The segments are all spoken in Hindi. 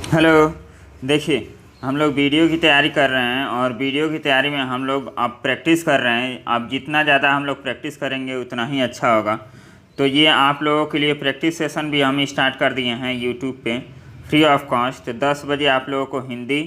हेलो। देखिए, हम लोग वीडियो की तैयारी कर रहे हैं और वीडियो की तैयारी में हम लोग अब प्रैक्टिस कर रहे हैं। अब जितना ज़्यादा हम लोग प्रैक्टिस करेंगे उतना ही अच्छा होगा। तो ये आप लोगों के लिए प्रैक्टिस सेशन भी हम स्टार्ट कर दिए हैं यूट्यूब पे फ्री ऑफ कॉस्ट। 10 बजे आप लोगों को हिंदी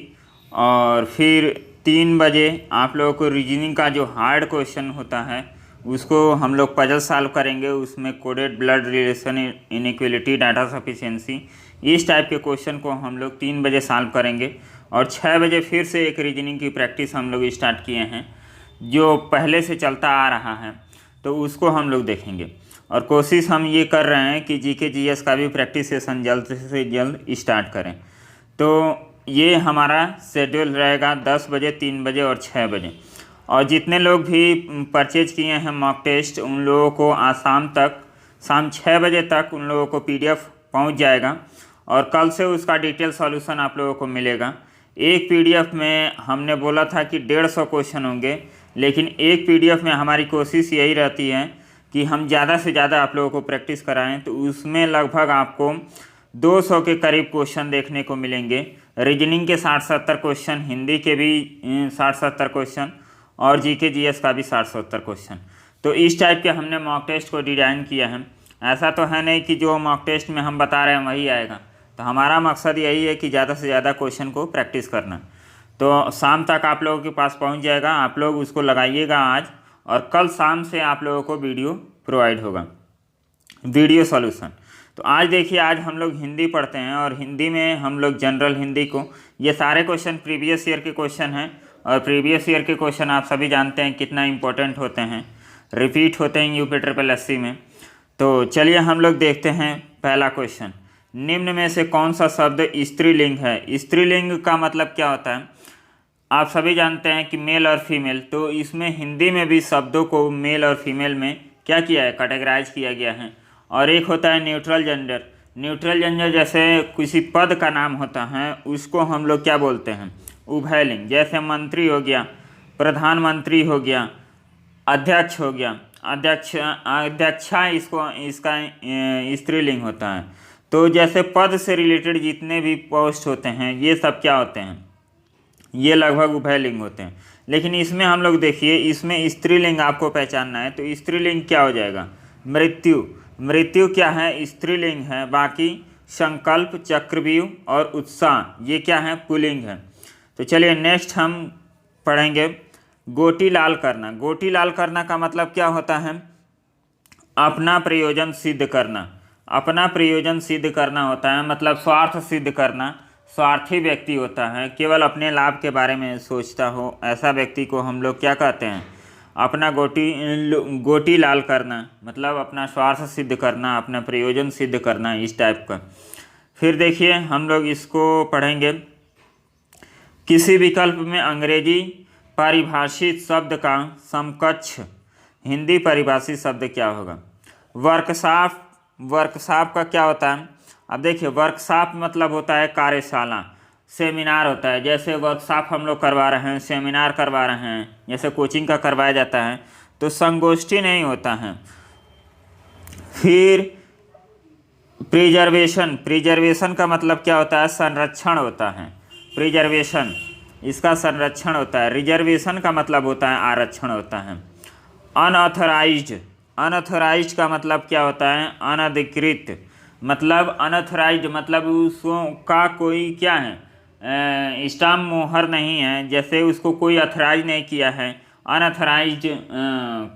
और फिर 3 बजे आप लोगों को रीजनिंग का जो हार्ड क्वेश्चन होता है उसको हम लोग पजल सॉल्व करेंगे। उसमें coded blood relation, inequality, data sufficiency, इस टाइप के क्वेश्चन को हम लोग 3 बजे सॉल्व करेंगे। और 6 बजे फिर से एक रीजनिंग की प्रैक्टिस हम लोग स्टार्ट किए हैं जो पहले से चलता आ रहा है, तो उसको हम लोग देखेंगे। और कोशिश हम ये कर रहे हैं कि जीके जीएस का भी प्रैक्टिस सेशन जल्द से जल्द स्टार्ट करें। तो ये हमारा शेड्यूल रहेगा 10 बजे, 3 बजे और 6 बजे। और जितने लोग भी परचेज किए हैं मॉक टेस्ट, उन लोगों को आज शाम 6 बजे तक उन लोगों को पीडीएफ पहुंच जाएगा और कल से उसका डिटेल सॉल्यूशन आप लोगों को मिलेगा। एक पीडीएफ में हमने बोला था कि 150 क्वेश्चन होंगे, लेकिन एक पीडीएफ में हमारी कोशिश यही रहती है कि हम ज़्यादा से ज़्यादा आप लोगों को प्रैक्टिस कराएं। तो उसमें लगभग आपको 200 के करीब क्वेश्चन देखने को मिलेंगे। रीजनिंग के 60-70 क्वेश्चन, हिंदी के भी 60-70 क्वेश्चन और जीके जीएस का भी 60-70 क्वेश्चन। तो इस टाइप के हमने मॉक टेस्ट को डिज़ाइन किया है। ऐसा तो है नहीं कि जो मॉक टेस्ट में हम बता रहे हैं वही आएगा। तो हमारा मकसद यही है कि ज़्यादा से ज़्यादा क्वेश्चन को प्रैक्टिस करना। तो शाम तक आप लोगों के पास पहुंच जाएगा, आप लोग उसको लगाइएगा आज, और कल शाम से आप लोगों को वीडियो प्रोवाइड होगा, वीडियो सॉल्यूशन। तो आज देखिए, आज हम लोग हिंदी पढ़ते हैं और हिंदी में हम लोग जनरल हिंदी को, ये सारे क्वेश्चन प्रीवियस ईयर के क्वेश्चन हैं। और प्रीवियस ईयर के क्वेश्चन आप सभी जानते हैं कितना इंपॉर्टेंट होते हैं, रिपीट होते हैं यूपी ट्रिपल एससी में। तो चलिए हम लोग देखते हैं पहला क्वेश्चन। निम्न में से कौन सा शब्द स्त्रीलिंग है? स्त्रीलिंग का मतलब क्या होता है? आप सभी जानते हैं कि मेल और फीमेल। तो इसमें हिंदी में भी शब्दों को मेल और फीमेल में क्या किया है, कैटेगराइज किया गया है। और एक होता है न्यूट्रल जेंडर। न्यूट्रल जेंडर जैसे किसी पद का नाम होता है उसको हम लोग क्या बोलते हैं, उभयलिंग। जैसे मंत्री हो गया, प्रधानमंत्री हो गया, अध्यक्ष हो गया, अध्यक्षा इसका स्त्रीलिंग होता है। तो जैसे पद से रिलेटेड जितने भी पोस्ट होते हैं ये सब क्या होते हैं, ये लगभग उभयलिंग होते हैं। लेकिन इसमें हम लोग देखिए, इसमें स्त्रीलिंग आपको पहचानना है। तो स्त्रीलिंग क्या हो जाएगा, मृत्यु। मृत्यु क्या है, स्त्रीलिंग है। बाकी संकल्प, चक्रव्यूह और उत्साह ये क्या है, पुल्लिंग है। तो चलिए नेक्स्ट हम पढ़ेंगे गोटी लाल करना। गोटी लाल करना का मतलब क्या होता है, अपना प्रयोजन सिद्ध करना। अपना प्रयोजन सिद्ध करना होता है, मतलब स्वार्थ सिद्ध करना। स्वार्थी व्यक्ति होता है, केवल अपने लाभ के बारे में सोचता हो, ऐसा व्यक्ति को हम लोग क्या कहते हैं, अपना गोटी लाल करना, मतलब अपना स्वार्थ सिद्ध करना, अपना प्रयोजन सिद्ध करना, इस टाइप का। फिर देखिए हम लोग इसको पढ़ेंगे, किसी विकल्प में अंग्रेजी परिभाषित शब्द का समकक्ष हिंदी परिभाषित शब्द क्या होगा। वर्कशॉप, वर्कशॉप का क्या होता है? अब देखिए, वर्कशॉप मतलब होता है कार्यशाला, सेमिनार होता है। जैसे वर्कशॉप हम लोग करवा रहे हैं, सेमिनार करवा रहे हैं, जैसे कोचिंग का करवाया जाता है। तो संगोष्ठी नहीं होता है। फिर प्रिजर्वेशन, प्रिजर्वेशन का मतलब क्या होता है, संरक्षण होता है। प्रिजर्वेशन इसका संरक्षण होता है। रिजर्वेशन का मतलब होता है आरक्षण होता है। अनऑथराइज्ड, अनऑथराइज्ड का मतलब क्या होता है, अनधिकृत। मतलब अनऑथराइज्ड मतलब उसका कोई क्या है, स्टाम्प मोहर नहीं है, जैसे उसको कोई अथराइज नहीं किया है। अनऑथराइज्ड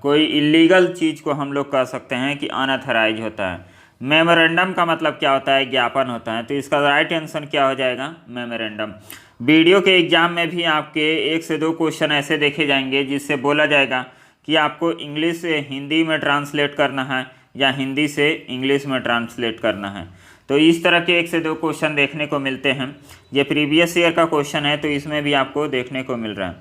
कोई इलीगल चीज़ को हम लोग कह सकते हैं कि अनऑथराइज होता है। मेमोरेंडम का मतलब क्या होता है, ज्ञापन होता है। तो इसका राइट आंसर क्या हो जाएगा, मेमोरेंडम। वीडियो के एग्जाम में भी आपके 1 से 2 क्वेश्चन ऐसे देखे जाएंगे जिससे बोला जाएगा कि आपको इंग्लिश से हिंदी में ट्रांसलेट करना है या हिंदी से इंग्लिश में ट्रांसलेट करना है। तो इस तरह के 1 से 2 क्वेश्चन देखने को मिलते हैं। ये प्रीवियस ईयर का क्वेश्चन है, तो इसमें भी आपको देखने को मिल रहा है।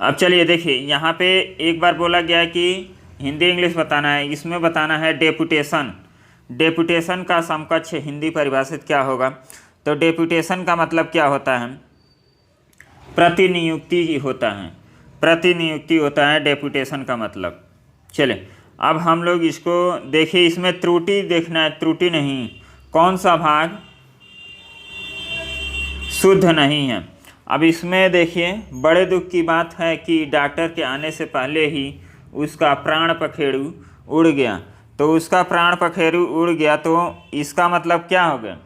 अब चलिए देखिए, यहाँ पे एक बार बोला गया है कि हिंदी इंग्लिश बताना है, इसमें बताना है डेपुटेशन। डेपुटेशन का समकक्ष हिंदी परिभाषित क्या होगा। तो डेपुटेशन का मतलब क्या होता है, प्रतिनियुक्ति होता है। प्रतिनियुक्ति होता है डेपुटेशन का मतलब। चले अब हम लोग इसको देखिए, इसमें त्रुटि देखना है, त्रुटि नहीं, कौन सा भाग शुद्ध नहीं है। अब इसमें देखिए बड़े दुख की बात है कि डॉक्टर के आने से पहले ही उसका प्राण पखेरु उड़ गया। तो उसका प्राण पखेरु उड़ गया तो इसका मतलब क्या हो गया,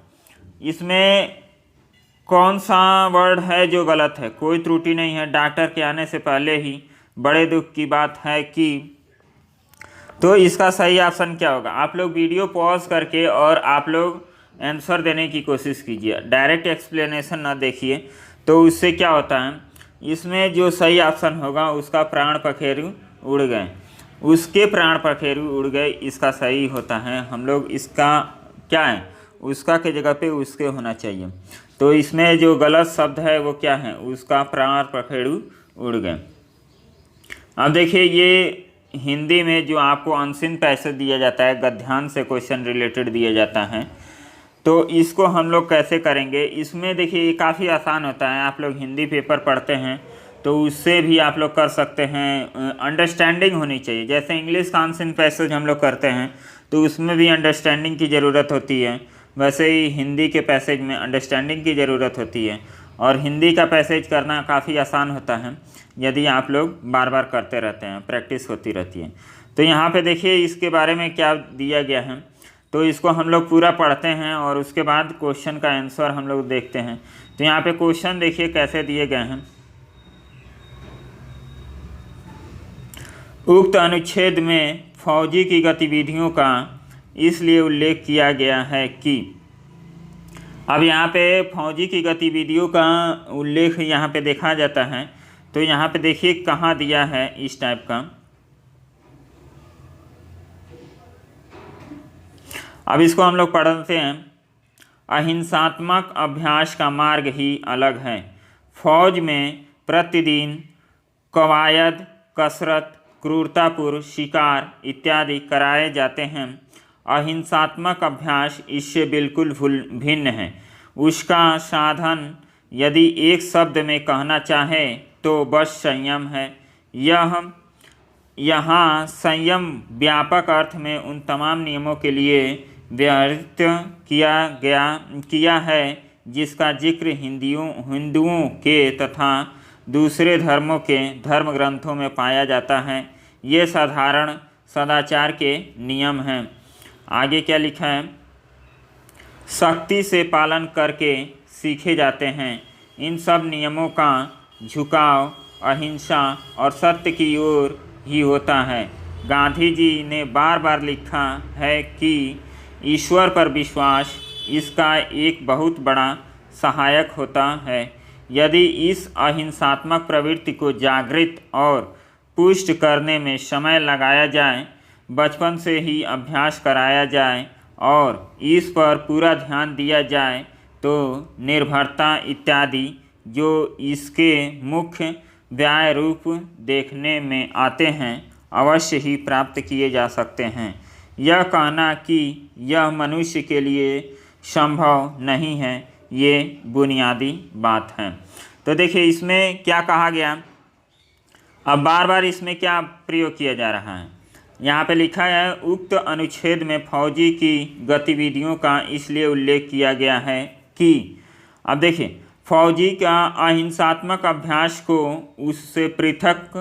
इसमें कौन सा वर्ड है जो गलत है? कोई त्रुटि नहीं है, डॉक्टर के आने से पहले ही। बड़े दुख की बात है कि, तो इसका सही ऑप्शन क्या होगा? आप लोग वीडियो पॉज करके और आप लोग आंसर देने की कोशिश कीजिए, डायरेक्ट एक्सप्लेनेशन ना देखिए। तो उससे क्या होता है, इसमें जो सही ऑप्शन होगा उसका प्राण पखेरु उड़ गए, उसके प्राण पखेरु उड़ गए, इसका सही होता है। हम लोग इसका क्या है, उसका के जगह पे उसके होना चाहिए। तो इसमें जो गलत शब्द है वो क्या है, उसका प्राण पखेरु उड़ गए। अब देखिए ये हिंदी में जो आपको अनसीन पैसेज दिया जाता है, गद्यांश से क्वेश्चन रिलेटेड दिया जाता है, तो इसको हम लोग कैसे करेंगे? इसमें देखिए ये काफ़ी आसान होता है। आप लोग हिंदी पेपर पढ़ते हैं तो उससे भी आप लोग कर सकते हैं। अंडरस्टैंडिंग होनी चाहिए। जैसे इंग्लिश का अनसीन पैसेज हम लोग करते हैं तो उसमें भी अंडरस्टैंडिंग की ज़रूरत होती है, वैसे ही हिंदी के पैसेज में अंडरस्टैंडिंग की ज़रूरत होती है। और हिंदी का पैसेज करना काफ़ी आसान होता है यदि आप लोग बार बार करते रहते हैं, प्रैक्टिस होती रहती है। तो यहाँ पे देखिए इसके बारे में क्या दिया गया है, तो इसको हम लोग पूरा पढ़ते हैं और उसके बाद क्वेश्चन का आंसर हम लोग देखते हैं। तो यहाँ पे क्वेश्चन देखिए कैसे दिए गए हैं। उक्त अनुच्छेद में फौजी की गतिविधियों का इसलिए उल्लेख किया गया है कि, अब यहाँ पे फौजी की गतिविधियों का उल्लेख यहाँ पे देखा जाता है। तो यहाँ पे देखिए कहाँ दिया है इस टाइप का। अब इसको हम लोग पढ़ते हैं। अहिंसात्मक अभ्यास का मार्ग ही अलग है। फौज में प्रतिदिन कवायद, कसरत, क्रूरतापूर्ण शिकार इत्यादि कराए जाते हैं। अहिंसात्मक अभ्यास इससे बिल्कुल भिन्न है। उसका साधन यदि एक शब्द में कहना चाहे तो बस संयम है। यहाँ संयम व्यापक अर्थ में उन तमाम नियमों के लिए व्यवहृत किया है जिसका जिक्र हिंदुओं के तथा दूसरे धर्मों के धर्म ग्रंथों में पाया जाता है। ये साधारण सदाचार के नियम हैं। आगे क्या लिखा है, सख्ती से पालन करके सीखे जाते हैं। इन सब नियमों का झुकाव अहिंसा और सत्य की ओर ही होता है। गांधी जी ने बार बार लिखा है कि ईश्वर पर विश्वास इसका एक बहुत बड़ा सहायक होता है। यदि इस अहिंसात्मक प्रवृत्ति को जागृत और पुष्ट करने में समय लगाया जाए, बचपन से ही अभ्यास कराया जाए और इस पर पूरा ध्यान दिया जाए, तो निर्भरता इत्यादि जो इसके मुख्य व्याय रूप देखने में आते हैं अवश्य ही प्राप्त किए जा सकते हैं। यह कहना कि यह मनुष्य के लिए संभव नहीं है, ये बुनियादी बात है। तो देखिए इसमें क्या कहा गया, अब बार बार इसमें क्या प्रयोग किया जा रहा है। यहाँ पे लिखा है उक्त अनुच्छेद में फौजी की गतिविधियों का इसलिए उल्लेख किया गया है कि, अब देखिए फौजी का अहिंसात्मक अभ्यास को उससे पृथक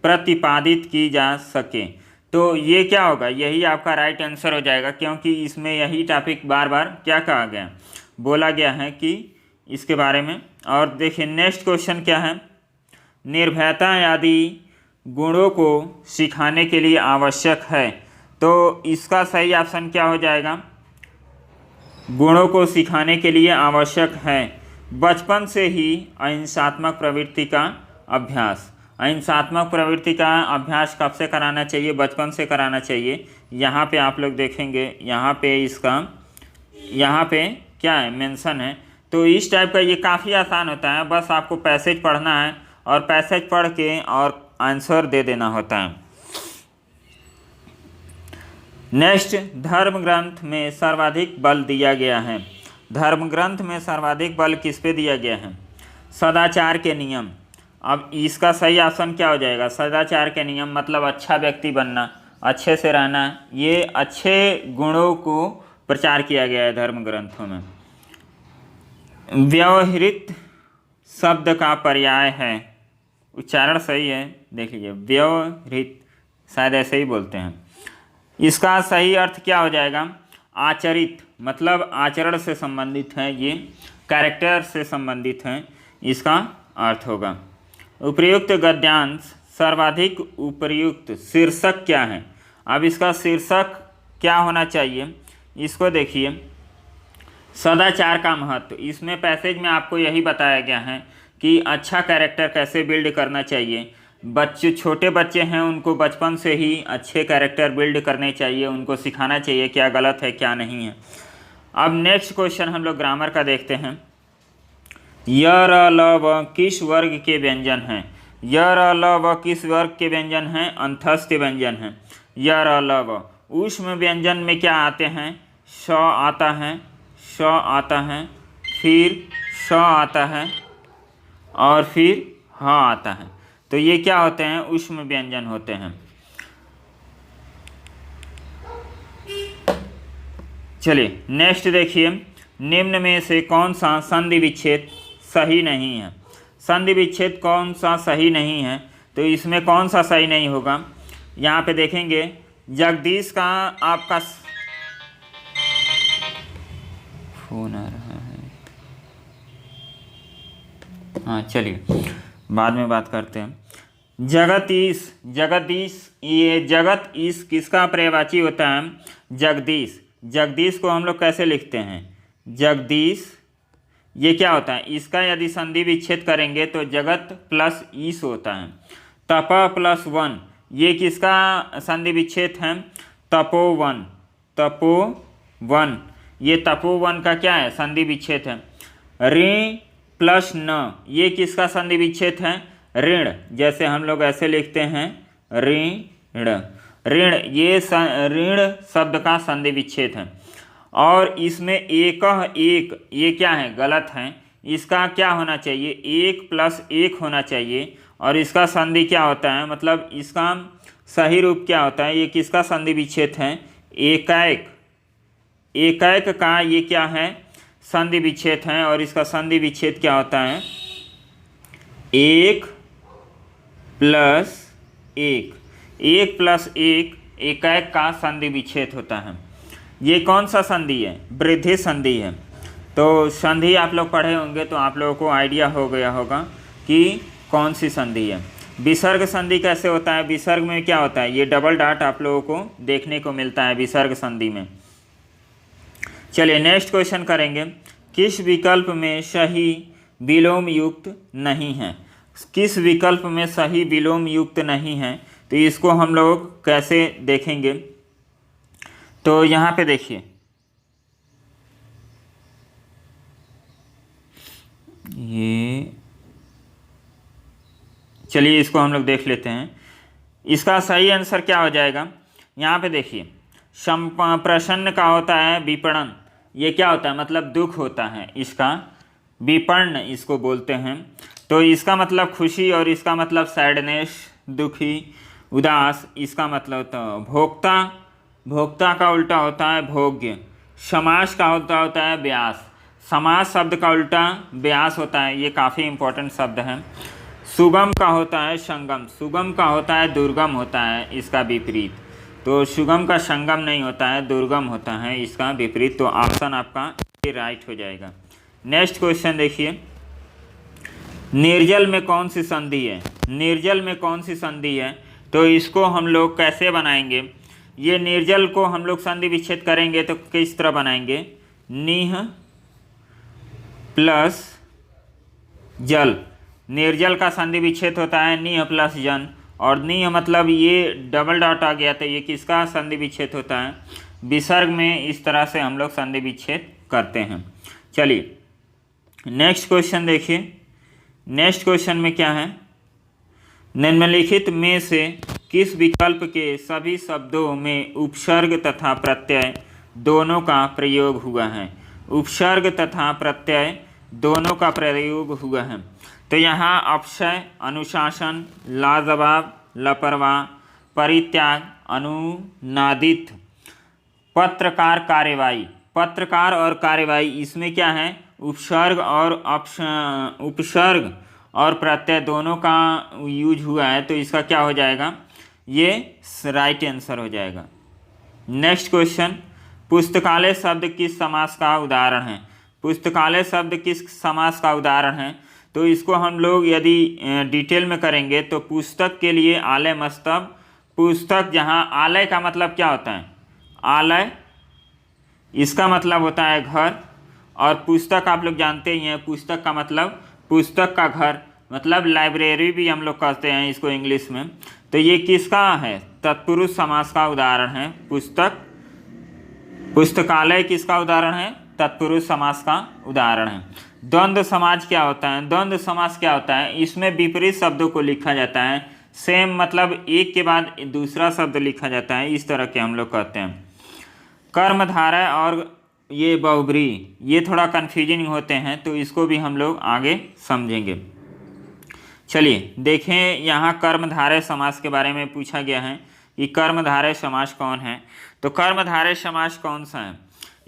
प्रतिपादित की जा सके। तो ये क्या होगा, यही आपका राइट आंसर हो जाएगा, क्योंकि इसमें यही टॉपिक बार बार क्या कहा गया, बोला गया है कि इसके बारे में। और देखिए नेक्स्ट क्वेश्चन क्या है, निर्भयता आदि गुणों को सिखाने के लिए आवश्यक है। तो इसका सही ऑप्शन क्या हो जाएगा, गुणों को सिखाने के लिए आवश्यक है बचपन से ही अहिंसात्मक प्रवृत्ति का अभ्यास। अहिंसात्मक प्रवृत्ति का अभ्यास कब से कराना चाहिए, बचपन से कराना चाहिए। यहाँ पे आप लोग देखेंगे, यहाँ पे इसका यहाँ पे क्या है मेंशन है। तो इस टाइप का ये काफ़ी आसान होता है, बस आपको पैसेज पढ़ना है और पैसेज पढ़ के और आंसर दे देना होता है। नेक्स्ट, धर्म ग्रंथ में सर्वाधिक बल दिया गया है। धर्म ग्रंथ में सर्वाधिक बल किस पे दिया गया है, सदाचार के नियम। अब इसका सही ऑप्शन क्या हो जाएगा, सदाचार के नियम मतलब अच्छा व्यक्ति बनना, अच्छे से रहना, ये अच्छे गुणों को प्रचार किया गया है धर्म ग्रंथों में। व्यवहृत शब्द का पर्याय है। उच्चारण सही है, देख लीजिए, व्यवहृत, शायद ऐसे ही बोलते हैं। इसका सही अर्थ क्या हो जाएगा? आचरित, मतलब आचरण से संबंधित है, ये कैरेक्टर से संबंधित है, इसका अर्थ होगा। उपर्युक्त गद्यांश सर्वाधिक उपयुक्त शीर्षक क्या है? अब इसका शीर्षक क्या होना चाहिए, इसको देखिए। सदाचार का महत्व, इसमें पैसेज में आपको यही बताया गया है कि अच्छा कैरेक्टर कैसे बिल्ड करना चाहिए। बच्चे, छोटे बच्चे हैं, उनको बचपन से ही अच्छे कैरेक्टर बिल्ड करने चाहिए, उनको सिखाना चाहिए क्या गलत है क्या नहीं है। अब नेक्स्ट क्वेश्चन हम लोग ग्रामर का देखते हैं। य र ल व किस वर्ग के व्यंजन हैं? य र ल व किस वर्ग के व्यंजन हैं? अंतस्थ व्यंजन हैं। य र ल व ऊष्म व्यंजन में क्या आते हैं? श आता है, श आता है, फिर श आता है और फिर ह आता है। तो ये क्या होते हैं? ऊष्म व्यंजन होते हैं। चलिए नेक्स्ट देखिए, निम्न में से कौन सा संधि विच्छेद सही नहीं है? संधि विच्छेद कौन सा सही नहीं है? तो इसमें कौन सा सही नहीं होगा? यहाँ पे देखेंगे, जगदीश का आपका फोन आ रहा है, हाँ चलिए बाद में बात करते हैं। जगदीश, जगदीश, ये जगत ईश किसका पर्यायवाची होता है? जगदीश। जगदीश को हम लोग कैसे लिखते हैं? जगदीश, ये क्या होता है? इसका यदि संधि विच्छेद करेंगे तो जगत प्लस ईश होता है। तप प्लस वन, ये किसका संधि विच्छेद है? तपोवन, तपोवन, ये तपोवन का क्या है? संधि विच्छेद है। ऋण प्लस न, ये किसका संधि विच्छेद है? ऋण, जैसे हम लोग ऐसे लिखते हैं ऋण, ऋण, ये ऋण शब्द का संधि विच्छेद है। और इसमें एक, ये क्या है? गलत है। इसका क्या होना चाहिए? एक प्लस एक होना चाहिए। और इसका संधि क्या होता है, मतलब इसका सही रूप क्या होता है? ये किसका संधि विच्छेद है? एकैक, एकैक का ये क्या है? संधि विच्छेद है। और इसका संधि विच्छेद क्या होता है? एक प्लस एक, एक प्लस एक, एकैक का संधि विच्छेद होता है। ये कौन सा संधि है? वृद्धि संधि है। तो संधि आप लोग पढ़े होंगे तो आप लोगों को आइडिया हो गया होगा कि कौन सी संधि है। विसर्ग संधि कैसे होता है? विसर्ग में क्या होता है? ये डबल डॉट आप लोगों को देखने को मिलता है विसर्ग संधि में। चलिए नेक्स्ट क्वेश्चन करेंगे। किस विकल्प में सही विलोम युक्त नहीं है? किस विकल्प में सही विलोम युक्त नहीं है? तो इसको हम लोग कैसे देखेंगे? तो यहाँ पे देखिए, ये चलिए इसको हम लोग देख लेते हैं। इसका सही आंसर क्या हो जाएगा? यहाँ पे देखिए, प्रसन्न का होता है विपणन, ये क्या होता है? मतलब दुख होता है, इसका विपन्न इसको बोलते हैं। तो इसका मतलब खुशी और इसका मतलब सैडनेस, दुखी, उदास, इसका मतलब तो भोक्ता, भोक्ता का उल्टा होता है भोग्य। समास का होता है व्यास, समास शब्द का उल्टा व्यास होता है, ये काफ़ी इंपॉर्टेंट शब्द है। सुगम का होता है संगम, सुगम का होता है दुर्गम होता है, इसका विपरीत। तो सुगम का संगम नहीं होता है, दुर्गम होता है इसका विपरीत। तो ऑप्शन आपका ये राइट हो जाएगा। नेक्स्ट क्वेश्चन देखिए, निर्जल में कौन सी संधि है? निर्जल में कौन सी संधि है? तो इसको हम लोग कैसे बनाएंगे? ये निर्जल को हम लोग संधि विच्छेद करेंगे तो किस तरह बनाएंगे? निह प्लस जल, निर्जल का संधि विच्छेद होता है निह प्लस जन। और निह मतलब ये डबल डॉट आ गया तो ये किसका संधि विच्छेद होता है? विसर्ग में इस तरह से हम लोग संधि विच्छेद करते हैं। चलिए नेक्स्ट क्वेश्चन देखिए। नेक्स्ट क्वेश्चन में क्या है? निम्नलिखित में से किस विकल्प के सभी शब्दों में उपसर्ग तथा प्रत्यय दोनों का प्रयोग हुआ है? उपसर्ग तथा प्रत्यय दोनों का प्रयोग हुआ है। तो यहाँ अपशय, अनुशासन, लाजवाब, लापरवाह, परित्याग, अनुनादित, पत्रकार, कार्यवाही, पत्रकार और कार्यवाही, इसमें क्या है, उपसर्ग और प्रत्यय दोनों का यूज हुआ है, तो इसका क्या हो जाएगा, ये राइट आंसर हो जाएगा। नेक्स्ट क्वेश्चन, पुस्तकालय शब्द किस समास का उदाहरण है? पुस्तकालय शब्द किस समास का उदाहरण है? तो इसको हम लोग यदि डिटेल में करेंगे तो पुस्तक के लिए आलय मस्तब, पुस्तक, जहाँ आलय का मतलब क्या होता है, आलय इसका मतलब होता है घर, और पुस्तक आप लोग जानते ही हैं, पुस्तक का मतलब पुस्तक का घर, मतलब लाइब्रेरी भी हम लोग कहते हैं इसको इंग्लिश में। तो ये किसका है, तत्पुरुष समास का उदाहरण है। पुस्तकालय किसका उदाहरण है, तत्पुरुष समास का उदाहरण है। द्वंद्व समास क्या होता है? द्वंद्व समास क्या होता है, इसमें विपरीत शब्दों को लिखा जाता है, सेम मतलब एक के बाद दूसरा शब्द लिखा जाता है, इस तरह के हम लोग कहते हैं। कर्मधारय और ये बहुब्रीहि, ये थोड़ा कन्फ्यूजिंग होते हैं, तो इसको भी हम लोग आगे समझेंगे। चलिए देखें, यहाँ कर्मधारय समास के बारे में पूछा गया है कि कर्मधारय समास कौन है। तो कर्मधारय समास कौन सा है,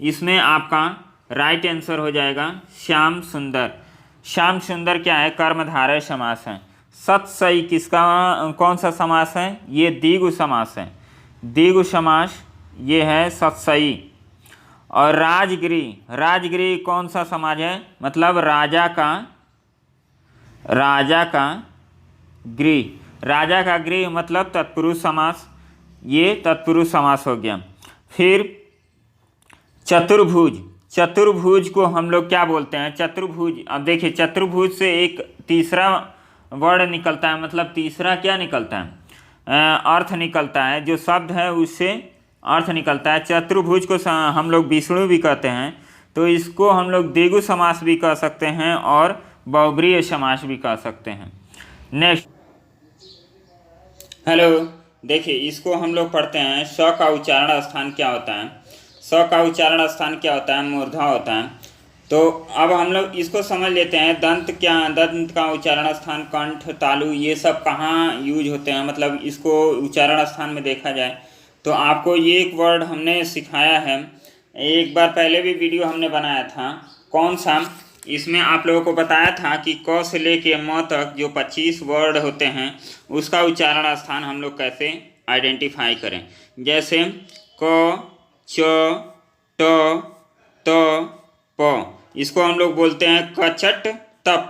इसमें आपका राइट आंसर हो जाएगा श्याम सुंदर। श्याम सुंदर क्या है, कर्मधारय समास है। सतसई किसका कौन सा समास है, ये द्विगु समास है। द्विगु समास ये है सतसई। और राजगृह, राजगृह कौन सा समाज है, मतलब राजा का गृह, राजा का गृह मतलब तत्पुरुष समास, ये तत्पुरुष समास हो गया। फिर चतुर्भुज, चतुर्भुज को हम लोग क्या बोलते हैं, चतुर्भुज। अब देखिए, चतुर्भुज से एक तीसरा वर्ड निकलता है, मतलब तीसरा क्या निकलता है, अर्थ निकलता है, जो शब्द है उससे अर्थ निकलता है। चतुर्भुज को हम लोग विष्णु भी कहते हैं, तो इसको हम लोग द्विगु समास भी कह सकते हैं और बहुब्रीहि समास भी कह सकते हैं। नेक्स्ट, हेलो, देखिए इसको हम लोग पढ़ते हैं, स का उच्चारण स्थान क्या होता है। स का उच्चारण स्थान क्या होता है, मूर्धा होता है। तो अब हम लोग इसको समझ लेते हैं, दंत का उच्चारण स्थान, कंठ, तालु, ये सब कहाँ यूज होते हैं, मतलब इसको उच्चारण स्थान में देखा जाए तो आपको ये एक वर्ड हमने सिखाया है, एक बार पहले भी वीडियो हमने बनाया था, कौन सा, इसमें आप लोगों को बताया था कि क से लेके म तक जो 25 वर्ड होते हैं उसका उच्चारण स्थान हम लोग कैसे आइडेंटिफाई करें। जैसे क, च, ट, त, प, इसको हम लोग बोलते हैं कचट तप।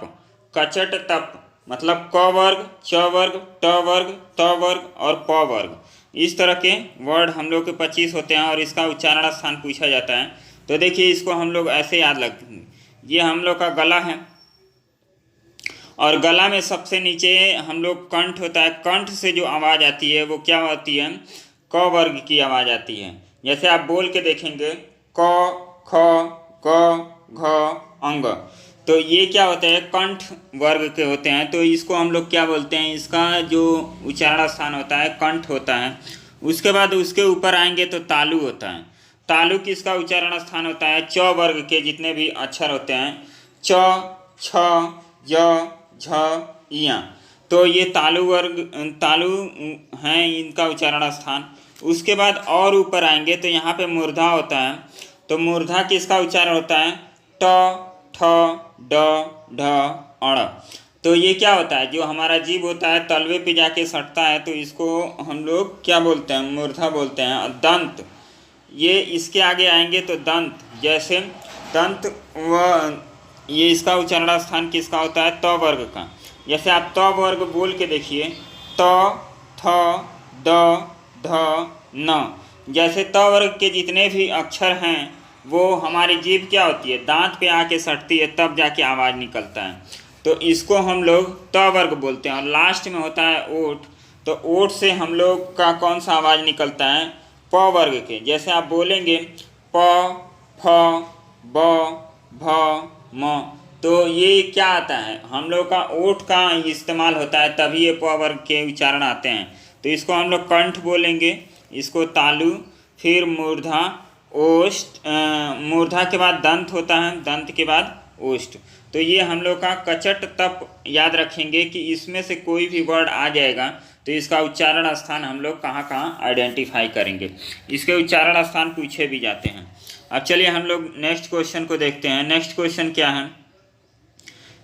कचट तप मतलब क वर्ग, च वर्ग, ट वर्ग, त वर्ग और प वर्ग, इस तरह के वर्ड हम लोग के 25 होते हैं और इसका उच्चारण स्थान पूछा जाता है। तो देखिए इसको हम लोग ऐसे याद रखेंगे, ये हम लोग का गला है और गला में सबसे नीचे हम लोग कंठ होता है। कंठ से जो आवाज़ आती है वो क्या होती है, क वर्ग की आवाज़ आती है। जैसे आप बोल के देखेंगे क, ख, ग, घ, अंग, तो ये क्या होता है, कंठ वर्ग के होते हैं। तो इसको हम लोग क्या बोलते हैं, इसका जो उच्चारण स्थान होता है कंठ होता है। उसके बाद उसके ऊपर आएंगे तो तालु होता है। तालु किसका उच्चारण स्थान होता है, च वर्ग के जितने भी अक्षर होते हैं, च, छ, य, झ, इया, तो ये तालु हैं, इनका उच्चारण स्थान। उसके बाद और ऊपर आएंगे तो यहाँ पे मूर्धा होता है। तो मूर्धा किसका उच्चारण होता है, ट, ठ, ड, ढ, अण। तो ये क्या होता है, जो हमारा जीभ होता है तलवे पे जाके सटता है, तो इसको हम लोग क्या बोलते हैं, मूर्धा बोलते हैं। और दंत, ये इसके आगे आएंगे तो दंत, जैसे दंत व ये इसका उच्चारण स्थान किसका होता है, त वर्ग का। जैसे आप त वर्ग बोल के देखिए, त, थ, द, ध, न, जैसे त वर्ग के जितने भी अक्षर हैं वो हमारी जीभ क्या होती है, दांत पे आके सटती है, तब जाके आवाज़ निकलता है। तो इसको हम लोग त वर्ग बोलते हैं। और लास्ट में होता है ओठ, तो ओठ से हम लोग का कौन सा आवाज़ निकलता है, प वर्ग के। जैसे आप बोलेंगे प, फ, ब, भ, म, तो ये क्या आता है, हम लोग का ओठ का इस्तेमाल होता है, तभी ये प वर्ग के उच्चारण आते हैं। तो इसको हम लोग कंठ बोलेंगे, इसको तालु, फिर मूर्धा, ओष्ठ, मूर्धा के बाद दंत होता है, दंत के बाद ओष्ठ। तो ये हम लोग का कचट तप याद रखेंगे कि इसमें से कोई भी वर्ड आ जाएगा तो इसका उच्चारण स्थान हम लोग कहाँ कहाँ आइडेंटिफाई करेंगे। इसके उच्चारण स्थान पूछे भी जाते हैं। अब चलिए हम लोग नेक्स्ट क्वेश्चन को देखते हैं। नेक्स्ट क्वेश्चन क्या है,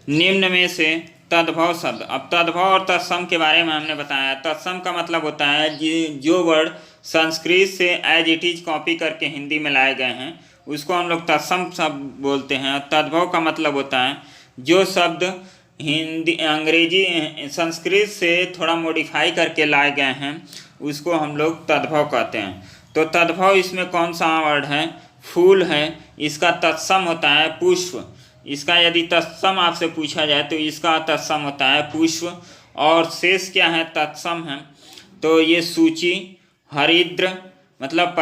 निम्न में से तद्भव शब्द। अब तद्भव और तत्सम के बारे में हमने बताया। तत्सम का मतलब होता है जो वर्ड संस्कृत से एज इट इज कॉपी करके हिंदी में लाए गए हैं उसको हम लोग तत्सम शब्द बोलते हैं। तद्भव का मतलब होता है जो शब्द हिंदी अंग्रेजी संस्कृत से थोड़ा मॉडिफाई करके लाए गए हैं उसको हम लोग तद्भव कहते हैं। तो तद्भव इसमें कौन सा वर्ड है, फूल है। इसका तत्सम होता है पुष्प। इसका यदि तत्सम आपसे पूछा जाए तो इसका तत्सम होता है पुष्प। और शेष क्या है, तत्सम है। तो ये सूची, हरिद्र मतलब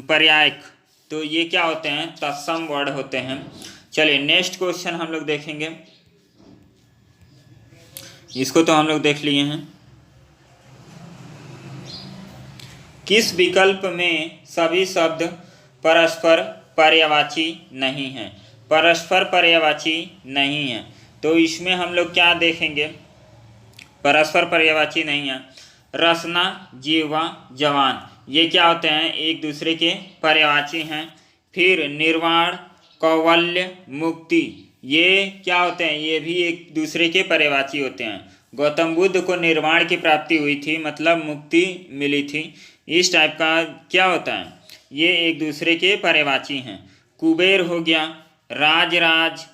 पर्यायक, तो ये क्या होते हैं, तत्सम वर्ड होते हैं। चलिए नेक्स्ट क्वेश्चन हम लोग देखेंगे। इसको तो हम लोग देख लिए हैं। किस विकल्प में सभी शब्द परस्पर पर्यायवाची नहीं हैं? परस्पर पर्यायवाची नहीं है तो इसमें हम लोग क्या देखेंगे, परस्पर पर्यायवाची नहीं है। रसना, जीवा, जवान, ये क्या होते हैं, एक दूसरे के पर्यायवाची हैं। फिर निर्वाण, कौवल्य, मुक्ति, ये क्या होते हैं, ये भी एक दूसरे के पर्यायवाची होते हैं। गौतम बुद्ध को निर्वाण की प्राप्ति हुई थी मतलब मुक्ति मिली थी। इस टाइप का क्या होता है, ये एक दूसरे के पर्यायवाची हैं। कुबेर हो गया, राजराज,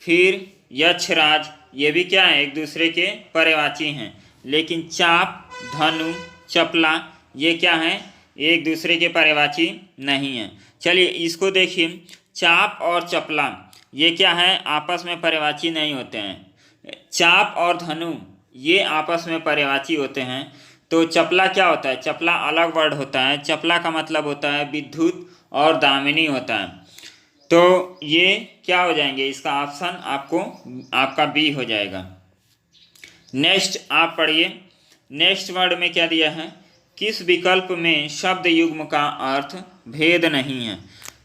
फिर यक्षराज, ये भी क्या है, एक दूसरे के पर्यायवाची हैं। लेकिन चाप, धनु, चपला, ये क्या है, एक दूसरे के पर्यायवाची नहीं है। चलिए इसको देखिए, चाप और चपला ये क्या है, आपस में पर्यायवाची नहीं होते हैं। चाप और धनु ये आपस में पर्यायवाची होते हैं। तो चपला क्या होता है, चपला अलग वर्ड होता है। चपला का मतलब होता है विद्युत और दामिनी होता है। तो ये क्या हो जाएंगे, इसका ऑप्शन आपका बी हो जाएगा। नेक्स्ट आप पढ़िए। नेक्स्ट वर्ड में क्या दिया है, किस विकल्प में शब्द युग्म का अर्थ भेद नहीं है?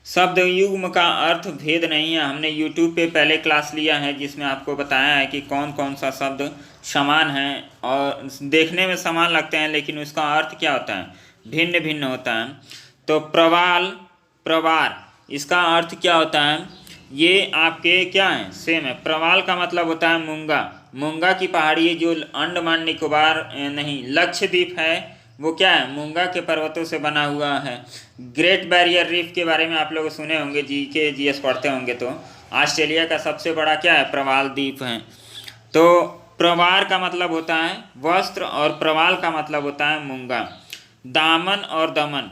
शब्द युग्म का अर्थ भेद नहीं है। हमने YouTube पे पहले क्लास लिया है जिसमें आपको बताया है कि कौन कौन सा शब्द समान है और देखने में समान लगते हैं लेकिन उसका अर्थ क्या होता है, भिन्न भिन्न होता है। तो प्रवाल, प्रवार, इसका अर्थ क्या होता है, ये आपके क्या है, सेम है। प्रवाल का मतलब होता है मूंगा। मूंगा की पहाड़ी जो अंडमान निकोबार नहीं लक्षद्वीप है वो क्या है, मूंगा के पर्वतों से बना हुआ है। ग्रेट बैरियर रीफ के बारे में आप लोग सुने होंगे, जीएस पढ़ते होंगे। तो ऑस्ट्रेलिया का सबसे बड़ा क्या है, प्रवाल द्वीप है। तो प्रवार का मतलब होता है वस्त्र और प्रवाल का मतलब होता है मूंगा। दामन और दमन,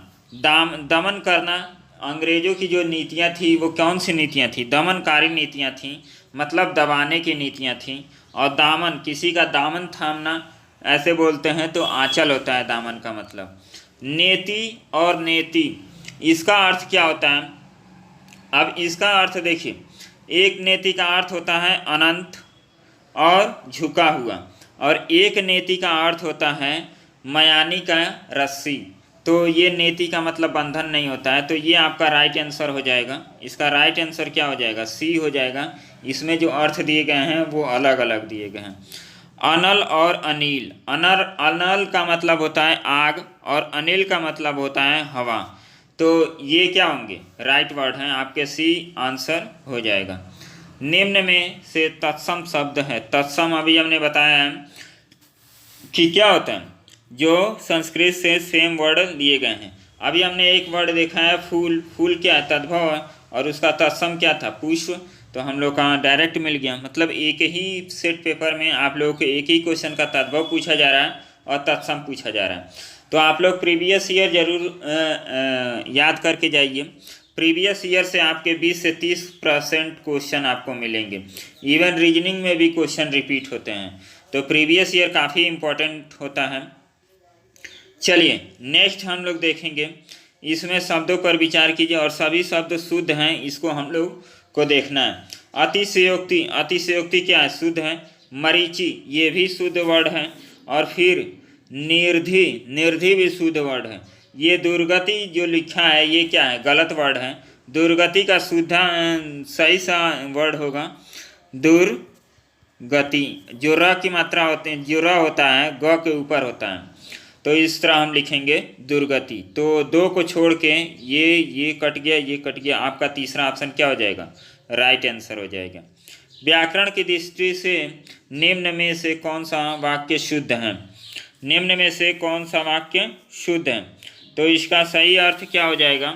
दमन करना, अंग्रेजों की जो नीतियाँ थी वो कौन सी नीतियाँ थी, दमनकारी नीतियाँ थी, मतलब दबाने की नीतियाँ थी। और दामन, किसी का दामन थामना ऐसे बोलते हैं तो आंचल होता है दामन का मतलब। नेति और नेति, इसका अर्थ क्या होता है, अब इसका अर्थ देखिए। एक नेति का अर्थ होता है अनंत और झुका हुआ, और एक नेति का अर्थ होता है मयानी का रस्सी। तो ये नेति का मतलब बंधन नहीं होता है। तो ये आपका राइट आंसर हो जाएगा। इसका राइट आंसर क्या हो जाएगा, सी हो जाएगा। इसमें जो अर्थ दिए गए हैं वो अलग अलग दिए गए हैं। अनल और अनिल, अनल का मतलब होता है आग और अनिल का मतलब होता है हवा। तो ये क्या होंगे, राइट वर्ड हैं आपके, सी आंसर हो जाएगा। निम्न में से तत्सम शब्द है। तत्सम अभी हमने बताया है कि क्या होता है, जो संस्कृत से सेम वर्ड लिए गए हैं। अभी हमने एक वर्ड देखा है फूल, फूल क्या है, तद्भव है, और उसका तत्सम क्या था, पुष्प। तो हम लोग का डायरेक्ट मिल गया। मतलब एक ही सेट पेपर में आप लोगों को एक ही क्वेश्चन का तद्भव पूछा जा रहा है और तत्सम पूछा जा रहा है। तो आप लोग प्रीवियस ईयर जरूर याद करके जाइए। प्रीवियस ईयर से आपके 20 से 30% क्वेश्चन आपको मिलेंगे। इवन रीजनिंग में भी क्वेश्चन रिपीट होते हैं। तो प्रीवियस ईयर काफ़ी इम्पोर्टेंट होता है। चलिए नेक्स्ट हम लोग देखेंगे। इसमें शब्दों पर विचार कीजिए और सभी शब्द शुद्ध हैं, इसको हम लोग को देखना है। अतिशयोक्ति, अतिशयोक्ति क्या है, शुद्ध है। मरीचि, ये भी शुद्ध वर्ड है। और फिर निर्धि, निर्धि भी शुद्ध वर्ड है। ये दुर्गति जो लिखा है ये क्या है, गलत वर्ड है। दुर्गति का शुद्ध सही सा वर्ड होगा दुर्गति। जो र की मात्रा होते हैं, जो र होता है ग के ऊपर होता है। तो इस तरह हम लिखेंगे दुर्गति। तो 2 को छोड़ के ये कट गया, ये कट गया, आपका तीसरा ऑप्शन क्या हो जाएगा? राइट आंसर हो जाएगा। व्याकरण की दृष्टि से निम्न में से कौन सा वाक्य शुद्ध है? निम्न में से कौन सा वाक्य शुद्ध है? तो इसका सही अर्थ क्या हो जाएगा?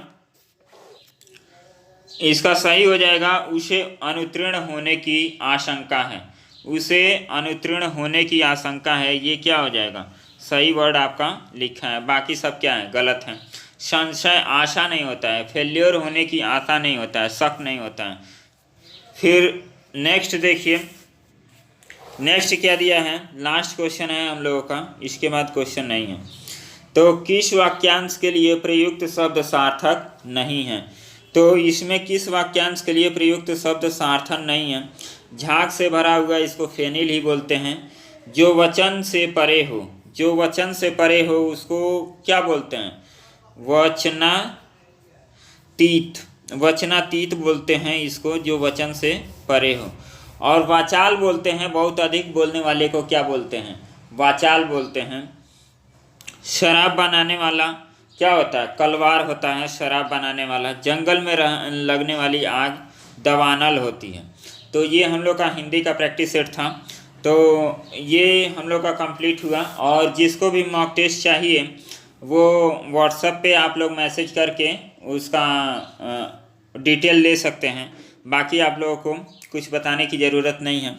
इसका सही हो जाएगा उसे अनुत्तीर्ण होने की आशंका है। उसे अनुत्तीर्ण होने की आशंका है, ये क्या हो जाएगा? सही वर्ड आपका लिखा है। बाकी सब क्या है? गलत है। संशय आशा नहीं होता है, फेल्योर होने की आशा नहीं होता है, शक नहीं होता है। फिर नेक्स्ट देखिए, नेक्स्ट क्या दिया है? लास्ट क्वेश्चन है हम लोगों का, इसके बाद क्वेश्चन नहीं है। तो किस वाक्यांश के लिए प्रयुक्त शब्द सार्थक नहीं है? तो इसमें किस वाक्यांश के लिए प्रयुक्त शब्द सार्थक नहीं है? झाग से भरा हुआ इसको फेनिल ही बोलते हैं। जो वचन से परे हो, जो वचन से परे हो उसको क्या बोलते हैं? वचनातीत, वचनातीत बोलते हैं इसको, जो वचन से परे हो। और वाचाल बोलते हैं, बहुत अधिक बोलने वाले को क्या बोलते हैं? वाचाल बोलते हैं। शराब बनाने वाला क्या होता है? कलवार होता है शराब बनाने वाला। जंगल में लगने वाली आग दवानल होती है। तो ये हम लोग का हिंदी का प्रैक्टिस सेट था। तो ये हम लोग का कंप्लीट हुआ। और जिसको भी मॉक टेस्ट चाहिए वो व्हाट्सएप पे आप लोग मैसेज करके उसका डिटेल ले सकते हैं। बाकी आप लोगों को कुछ बताने की ज़रूरत नहीं है।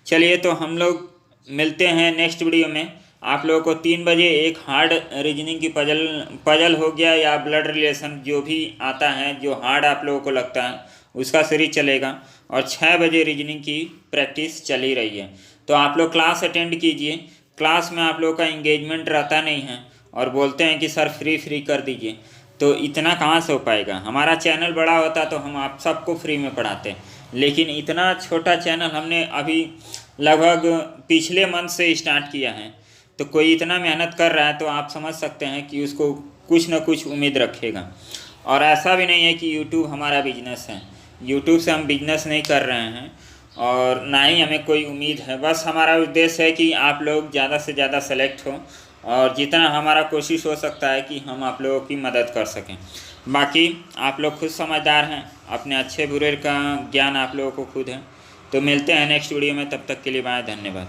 चलिए, तो हम लोग मिलते हैं नेक्स्ट वीडियो में। आप लोगों को 3 बजे एक हार्ड रीजनिंग की पजल हो गया या ब्लड रिलेशन, जो भी आता है जो हार्ड आप लोगों को लगता है उसका सीरीज चलेगा। और 6 बजे रीजनिंग की प्रैक्टिस चली रही है। तो आप लोग क्लास अटेंड कीजिए। क्लास में आप लोगों का इंगेजमेंट रहता नहीं है और बोलते हैं कि सर फ्री कर दीजिए, तो इतना कहाँ से हो पाएगा? हमारा चैनल बड़ा होता तो हम आप सबको फ्री में पढ़ाते, लेकिन इतना छोटा चैनल हमने अभी लगभग पिछले मंथ से स्टार्ट किया है। तो कोई इतना मेहनत कर रहा है तो आप समझ सकते हैं कि उसको कुछ ना कुछ उम्मीद रखेगा। और ऐसा भी नहीं है कि यूट्यूब हमारा बिजनेस है। यूट्यूब से हम बिजनेस नहीं कर रहे हैं और ना ही हमें कोई उम्मीद है। बस हमारा उद्देश्य है कि आप लोग ज़्यादा से ज़्यादा सेलेक्ट हो और जितना हमारा कोशिश हो सकता है कि हम आप लोगों की मदद कर सकें। बाकी आप लोग खुद समझदार हैं, अपने अच्छे बुरे का ज्ञान आप लोगों को खुद है। तो मिलते हैं नेक्स्ट वीडियो में, तब तक के लिए बाय, धन्यवाद।